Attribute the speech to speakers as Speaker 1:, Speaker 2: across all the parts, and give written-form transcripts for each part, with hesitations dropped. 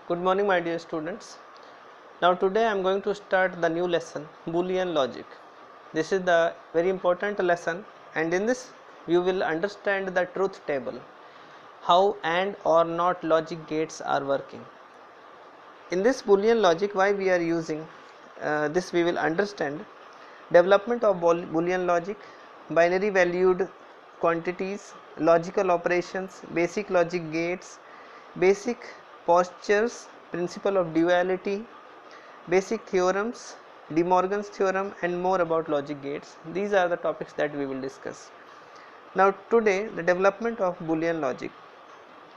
Speaker 1: Good morning, my dear students. Now today I am going to start the new lesson, Boolean Logic. This is the very important lesson, and in this you will understand the truth table, how and or not logic gates are working. In this Boolean logic, why we are using this we will understand. Development of Boolean logic, binary valued quantities, logical operations, basic logic gates, basic postures, principle of duality, basic theorems, De Morgan's theorem, and more about logic gates. These are the topics that we will discuss. Now today the development of Boolean logic.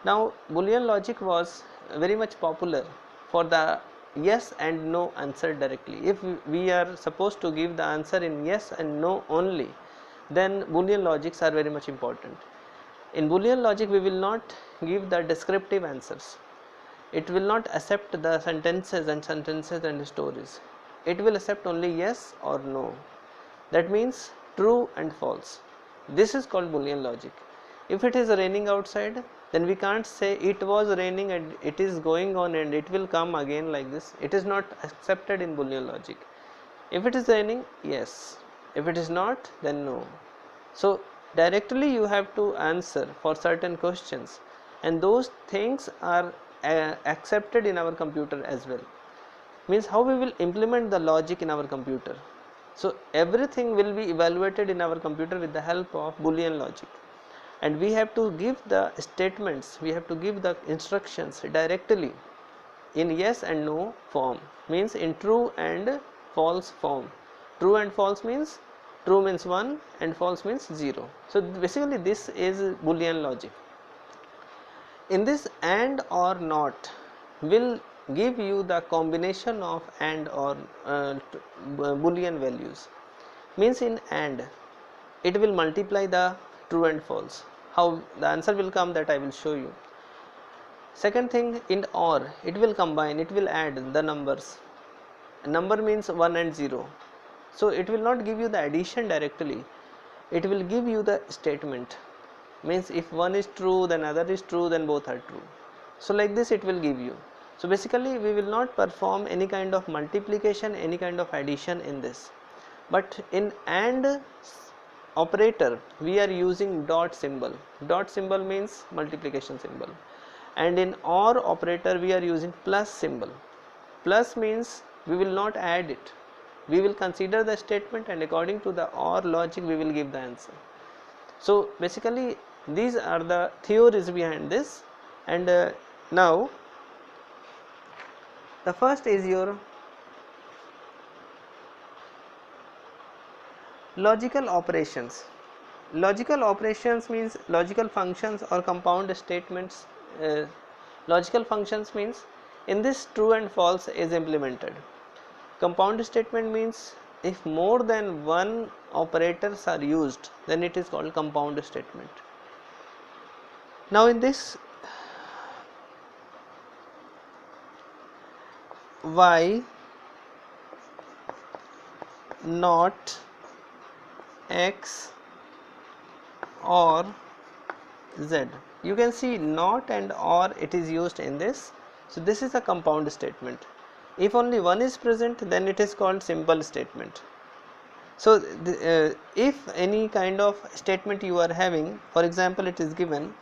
Speaker 1: Now Boolean logic was very much popular for the yes and no answer directly. If we are supposed to give the answer in yes and no only, then Boolean logics are very much important. In Boolean logic we will not give the descriptive answers. It will not accept the sentences and stories. It will accept only yes or no. That means true and false. This is called Boolean logic. If it is raining outside, then we can't say it was raining and it is going on and it will come again like this. It is not accepted in Boolean logic. If it is raining, yes. If it is not, then no. So directly you have to answer for certain questions, and those things are accepted in our computer as well. Means how we will implement the logic in our computer. So everything will be evaluated in our computer with the help of Boolean logic, and we have to give the statements, we have to give the instructions directly in yes and no form, means in true and false form. True and false means true means 1 and false means 0. So basically this is Boolean logic. In this and or not will give you the combination of and or Boolean values. Means in and it will multiply the true and false. How the answer will come, that I will show you. Second thing, in or it will combine, it will add the numbers. Number means 1 and 0. So it will not give you the addition directly, it will give you the statement. Means if one is true, then other is true, then both are true. So like this it will give you. So basically we will not perform any kind of multiplication, any kind of addition in this. But in and operator we are using dot symbol. Dot symbol means multiplication symbol. And in or operator we are using plus symbol. Plus means we will not add it. We will consider the statement, and according to the or logic we will give the answer. So basically these are the theories behind this. And now the first is your logical operations. Logical operations means logical functions or compound statements. Logical functions means in this true and false is implemented. Compound statement means if more than one operators are used, then it is called compound statement. Now in this y not x or z, you can see not and or it is used in this. So this is a compound statement. If only one is present, then it is called simple statement. So if any kind of statement you are having, for example it is given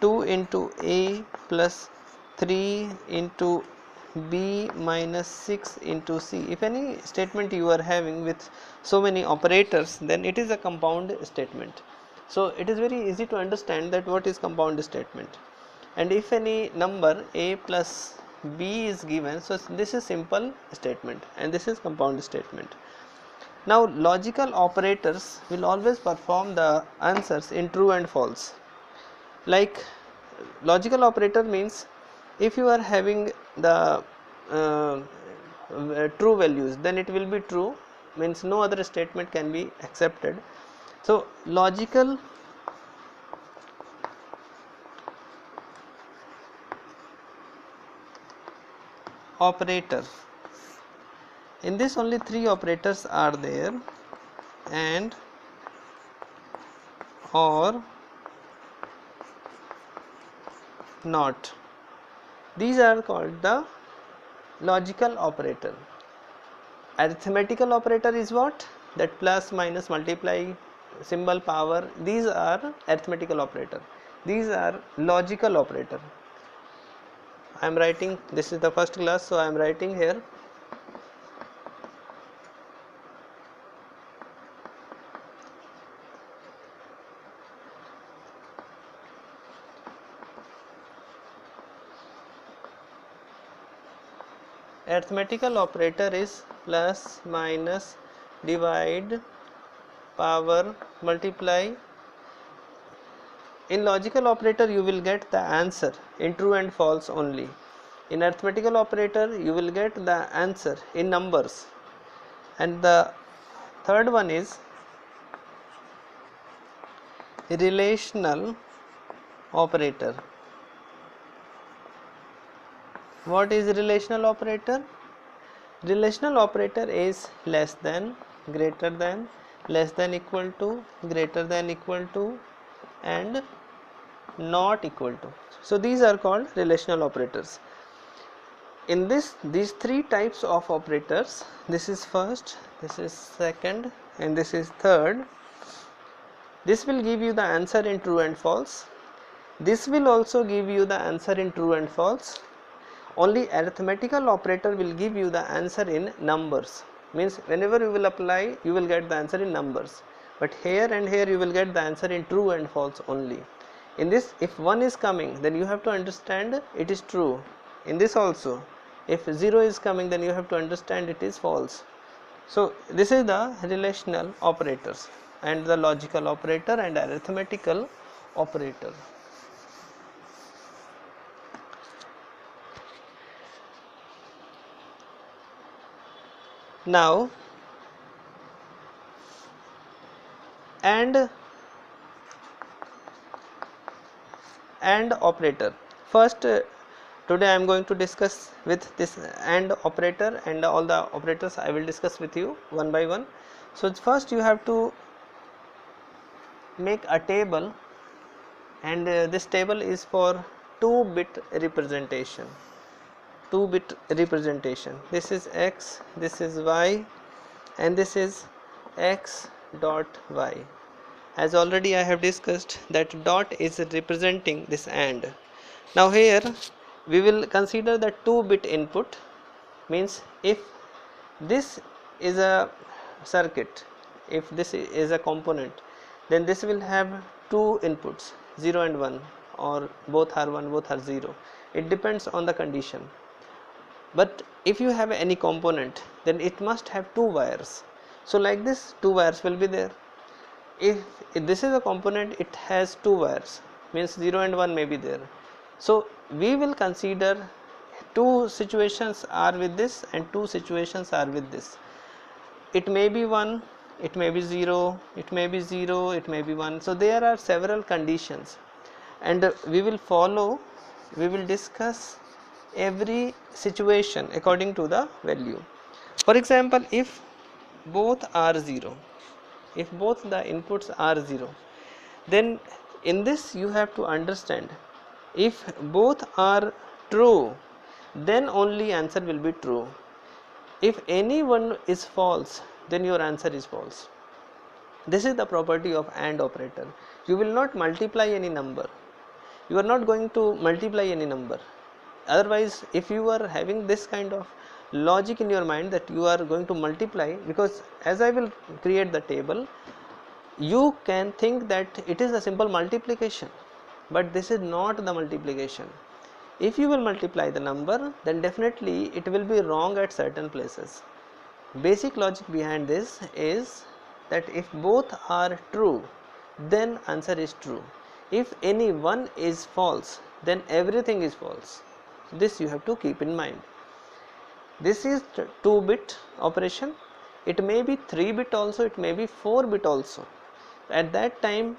Speaker 1: 2 into a plus 3 into b minus 6 into c. If any statement you are having with so many operators, then it is a compound statement. So it is very easy to understand that what is compound statement. And if any number a plus b is given, so this is simple statement and this is compound statement. Now logical operators will always perform the answers in true and false. Like logical operator means if you are having the true values, then it will be true, means no other statement can be accepted. So logical operator, in this only three operators are there, and or not. These are called the logical operator. Arithmetical operator is what? That plus, minus, multiply, symbol, power, these are arithmetical operator. These are logical operator. I am writing, this is the first class, so I am writing here arithmetical operator is plus, minus, divide, power, multiply. In logical operator you will get the answer in true and false only. In arithmetical operator you will get the answer in numbers. And the third one is relational operator. What is relational operator? Relational operator is less than, greater than, less than equal to, greater than equal to, and not equal to. So these are called relational operators. In these three types of operators, this is first, this is second, and this is third. This will give you the answer in true and false. This will also give you the answer in true and false. Only arithmetical operator will give you the answer in numbers. Means whenever you will apply, you will get the answer in numbers. But here and here you will get the answer in true and false only. In this, if 1 is coming, then you have to understand it is true. In this also, if 0 is coming, then you have to understand it is false. So this is the relational operators and the logical operator and arithmetical operator. Now and operator. First today I am going to discuss with this AND operator, and all the operators I will discuss with you one by one. So first you have to make a table, and this table is for 2-bit representation. 2-bit representation. This is x, this is y, and this is x dot y. As already I have discussed that dot is representing this AND. Now here we will consider the 2-bit input. Means if this is a circuit, if this is a component, then this will have 2 inputs, 0 and 1, or both are 1, both are 0. It depends on the condition. But if you have any component, then it must have 2 wires. So like this, 2 wires will be there. If this is a component, it has 2 wires, means 0 and 1 may be there. So we will consider 2 situations are with this and 2 situations are with this. It may be 1, it may be 0, it may be 0, it may be 1. So there are several conditions, and we will discuss every situation according to the value. For example, if both are 0, if both the inputs are 0, then in this you have to understand, if both are true, then only answer will be true. If any one is false, then your answer is false. This is the property of AND operator. You will not multiply any number. You are not going to multiply any number. Otherwise, if you are having this kind of logic in your mind that you are going to multiply, because as I will create the table, you can think that it is a simple multiplication, but this is not the multiplication. If you will multiply the number, then definitely it will be wrong at certain places. Basic logic behind this is that if both are true, then answer is true. If any one is false, then everything is false. This you have to keep in mind. This is 2-bit operation. It may be 3-bit also, it may be 4-bit also. At that time,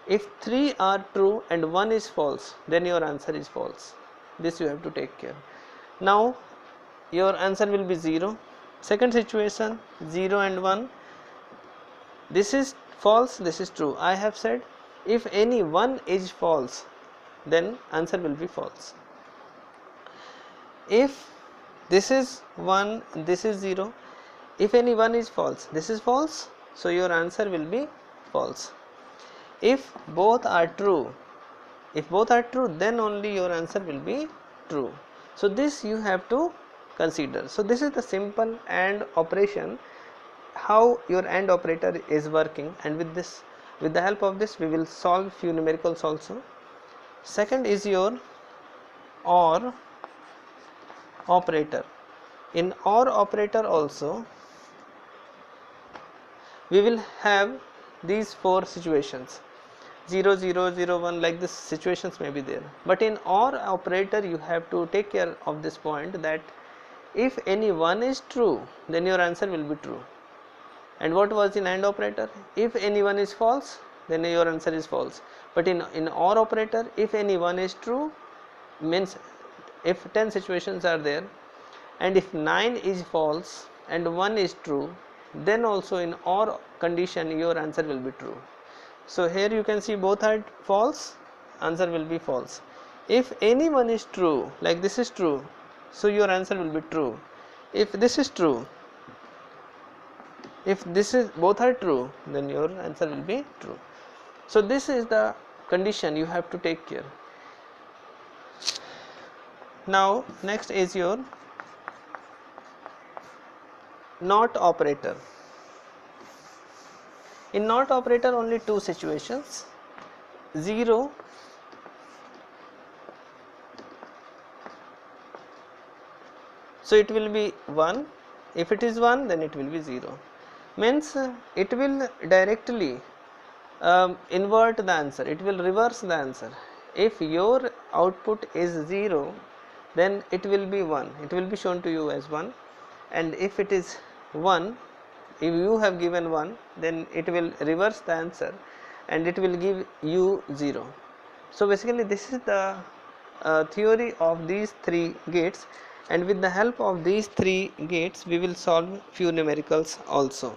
Speaker 1: if 3 are true and 1 is false, then your answer is false. This you have to take care. Now your answer will be 0. Second situation, 0 and 1. This is false, this is true. I have said if any one is false, then answer will be false. If this is 1, this is 0, if any one is false, this is false, so your answer will be false. If both are true, then only your answer will be true. So this you have to consider. So this is the simple AND operation, how your AND operator is working, and with the help of this we will solve few numericals also. Second is your OR operator. In OR operator also we will have these 4 situations, 0 0 0 1, like this situations may be there. But in OR operator you have to take care of this point, that if any one is true, then your answer will be true. And what was in AND operator? If any one is false, then your answer is false. But in OR operator, if any one is true, means if 10 situations are there, and if 9 is false and 1 is true, then also in OR condition your answer will be true. So here you can see both are false, answer will be false. If any one is true, like this is true, so your answer will be true. If this is true, if this is both are true, then your answer will be true. So this is the condition you have to take care. Now next is your NOT operator. In NOT operator only 2 situations, 0 so it will be 1, if it is 1 then it will be 0, means it will directly invert the answer, it will reverse the answer. If your output is 0, then it will be 1, it will be shown to you as 1, and if it is 1, if you have given 1, then it will reverse the answer and it will give you 0. So basically this is the theory of these 3 gates, and with the help of these 3 gates we will solve few numericals also.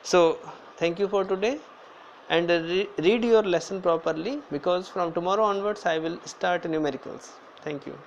Speaker 1: So thank you for today, and read your lesson properly, because from tomorrow onwards I will start numericals. Thank you.